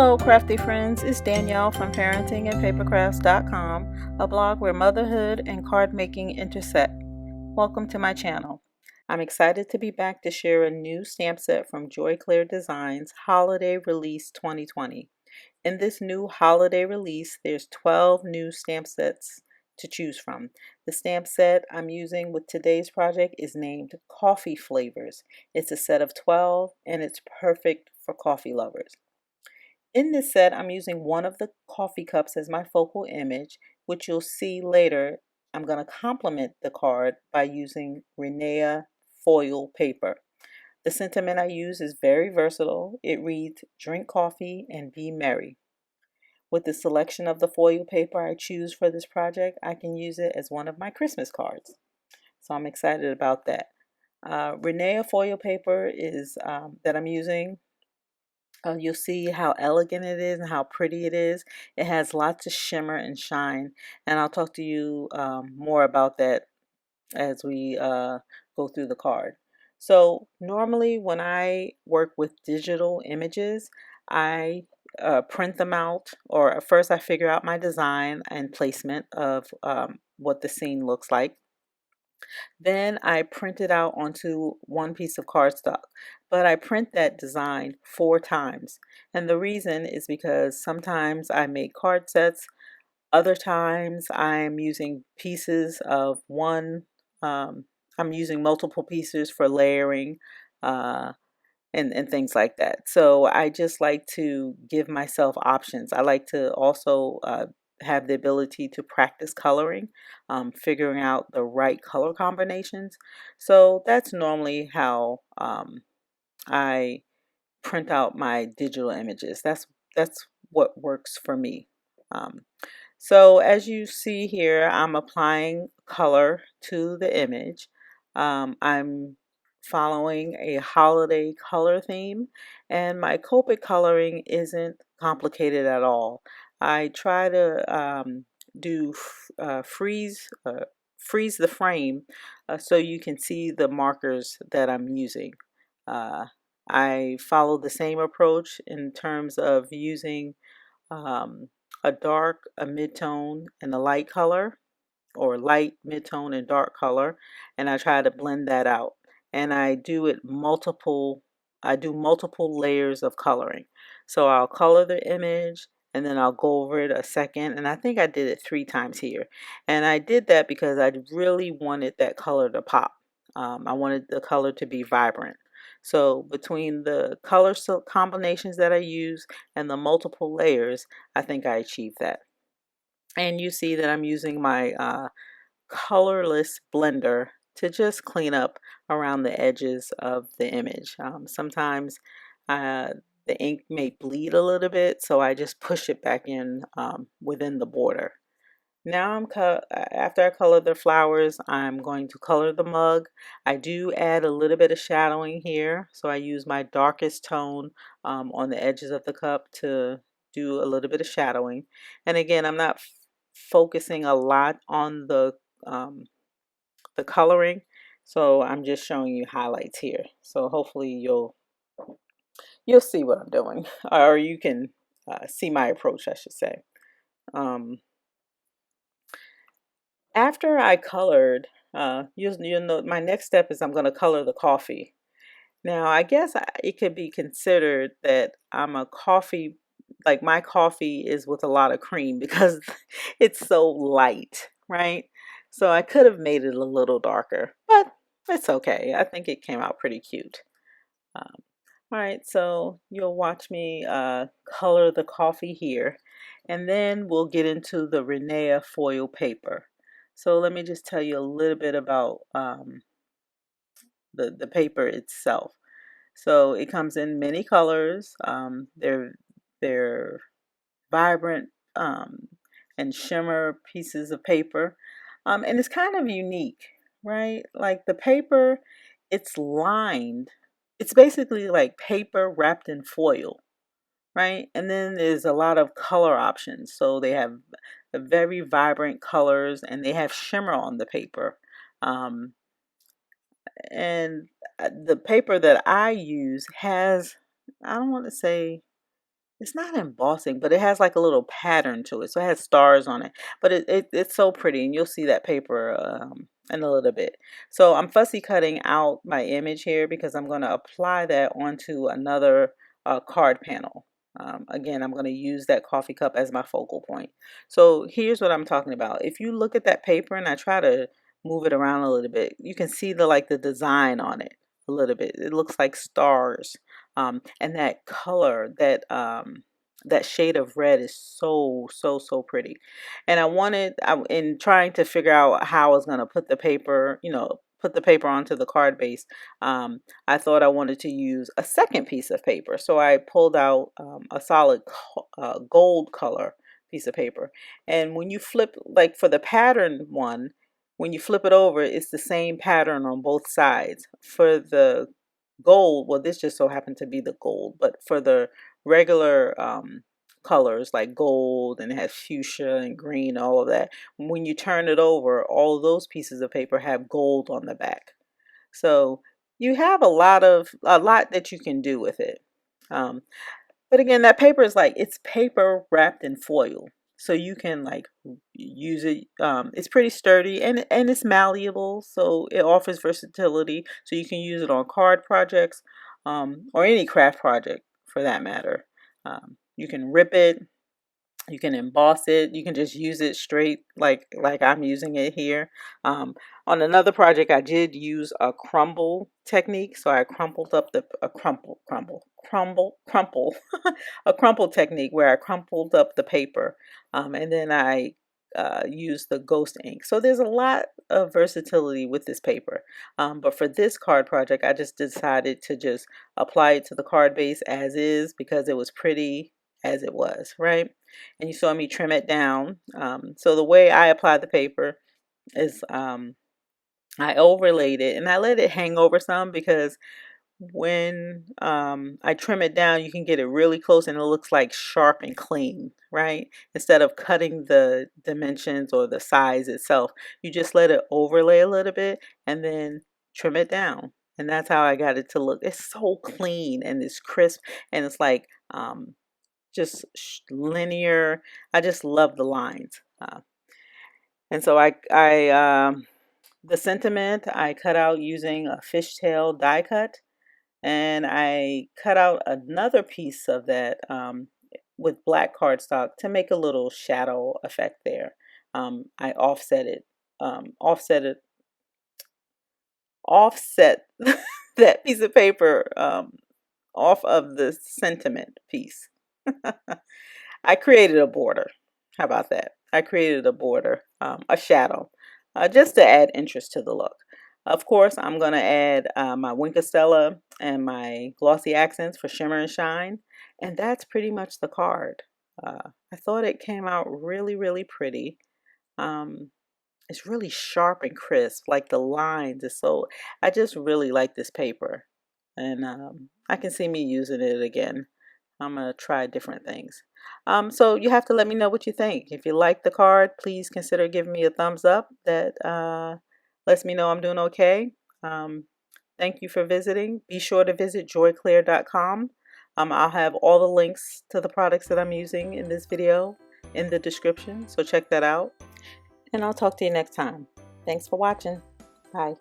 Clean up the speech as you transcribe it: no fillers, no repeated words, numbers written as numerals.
Hello, crafty friends. It's Danielle from parentingandpapercrafts.com, a blog where motherhood and card making intersect. Welcome to my channel. I'm excited to be back to share a new stamp set from Joy Clair Designs Holiday Release 2020. In this new holiday release, there's 12 new stamp sets to choose from. The stamp set I'm using with today's project is named Coffee Flavors. It's a set of 12 and it's perfect for coffee lovers. In this set, I'm using one of the coffee cups as my focal image, which you'll see later. I'm going to complement the card by using Rinea foil paper. The sentiment I use is very versatile. It reads, "Drink coffee and be merry." With the selection of the foil paper I choose for this project, I can use it as one of my Christmas cards. So I'm excited about that. Rinea foil paper is that I'm using. You'll see how elegant it is and how pretty it is. It has lots of shimmer and shine, and I'll talk to you more about that as we go through the card. So normally when I work with digital images, I print them out, or first I figure out my design and placement of what the scene looks like. Then I print it out onto one piece of cardstock, but I print that design 4 times. And the reason is because sometimes I make card sets, other times I'm using pieces of one, I'm using multiple pieces for layering and things like that. So I just like to give myself options. I like to also have the ability to practice coloring, figuring out the right color combinations. So that's normally how I print out my digital images. That's what works for me. Um, so as you see here, I'm applying color to the image. I'm following a holiday color theme, and my Copic coloring isn't complicated at all. I try to do freeze the frame so you can see the markers that I'm using. Uh, I follow the same approach in terms of using um, a dark, a mid-tone, and a light color, or light, mid-tone, and dark color, and I try to blend that out. And I do multiple layers of coloring. So I'll color the image and then I'll go over it a second, and I think I did it 3 times here. And I did that because I really wanted that color to pop. I wanted the color to be vibrant. So between the color combinations that I use and the multiple layers, I think I achieved that. And you see that I'm using my colorless blender to just clean up around the edges of the image. Sometimes the ink may bleed a little bit, so I just push it back in within the border. Now after I color the flowers, I'm going to color the mug. I do add a little bit of shadowing here, so I use my darkest tone on the edges of the cup to do a little bit of shadowing. And again, I'm not focusing a lot on the coloring, so I'm just showing you highlights here. So hopefully you'll see what I'm doing, or you can see my approach, I should say. After I colored, you'll know my next step is I'm going to color the coffee. Now, I guess it could be considered that I'm a coffee, like my coffee is with a lot of cream because it's so light, right? So I could have made it a little darker, but it's okay. I think it came out pretty cute. Um, all right, so you'll watch me color the coffee here, and then we'll get into the Rinea foil paper. So let me just tell you a little bit about the paper itself. So it comes in many colors. They're vibrant and shimmer pieces of paper, and it's kind of unique, right? Like the paper, it's lined. It's basically like paper wrapped in foil, right? And then there's a lot of color options. So they have very vibrant colors, and they have shimmer on the paper. Um, and the paper that I use has, I don't want to say, it's not embossing, but it has like a little pattern to it. So it has stars on it, but it's so pretty, and you'll see that paper in a little bit. So I'm fussy cutting out my image here because I'm going to apply that onto another card panel. Again, I'm going to use that coffee cup as my focal point. So here's what I'm talking about. If you look at that paper and I try to move it around a little bit, you can see the design on it a little bit. It looks like stars. And that color, that shade of red is so pretty. And in trying to figure out how I was going to put the paper, put the paper onto the card base, I thought I wanted to use a second piece of paper. So I pulled out a solid gold color piece of paper. And when you flip, like for the pattern one, when you flip it over, it's the same pattern on both sides. For the gold, well, this just so happened to be the gold, but for the regular colors like gold, and it has fuchsia and green, all of that, when you turn it over, all of those pieces of paper have gold on the back. So you have a lot that you can do with it. But again, that paper is it's paper wrapped in foil. So you can use it. It's pretty sturdy, and it's malleable, so it offers versatility. So you can use it on card projects, or any craft project for that matter. You can rip it, you can emboss it, you can just use it straight like I'm using it here. On another project, I did use a crumble technique. So I crumpled up crumple a crumple technique where I crumpled up the paper, and then I used the ghost ink. So there's a lot of versatility with this paper, but for this card project, I just decided to just apply it to the card base as is because it was pretty as it was, right? And you saw me trim it down. So the way I applied the paper is I overlaid it and I let it hang over some, because when I trim it down, you can get it really close and it looks like sharp and clean, right? Instead of cutting the dimensions or the size itself, you just let it overlay a little bit and then trim it down. And that's how I got it to look. It's so clean and it's crisp, and it's just linear. I just love the lines. And so the sentiment I cut out using a fishtail die cut, and I cut out another piece of that with black cardstock to make a little shadow effect there. I offset that piece of paper off of the sentiment piece. I created a border. How about that? I created a border, a shadow, just to add interest to the look. Of course, I'm going to add my Wink of Stella and my glossy accents for shimmer and shine. And that's pretty much the card. I thought it came out really pretty. It's really sharp and crisp, like the lines is so, I just really like this paper. And I can see me using it again. I'm going to try different things. So you have to let me know what you think. If you like the card, please consider giving me a thumbs up. That lets me know I'm doing okay. Thank you for visiting. Be sure to visit joyclair.com. I'll have all the links to the products that I'm using in this video in the description, so check that out. And I'll talk to you next time. Thanks for watching. Bye.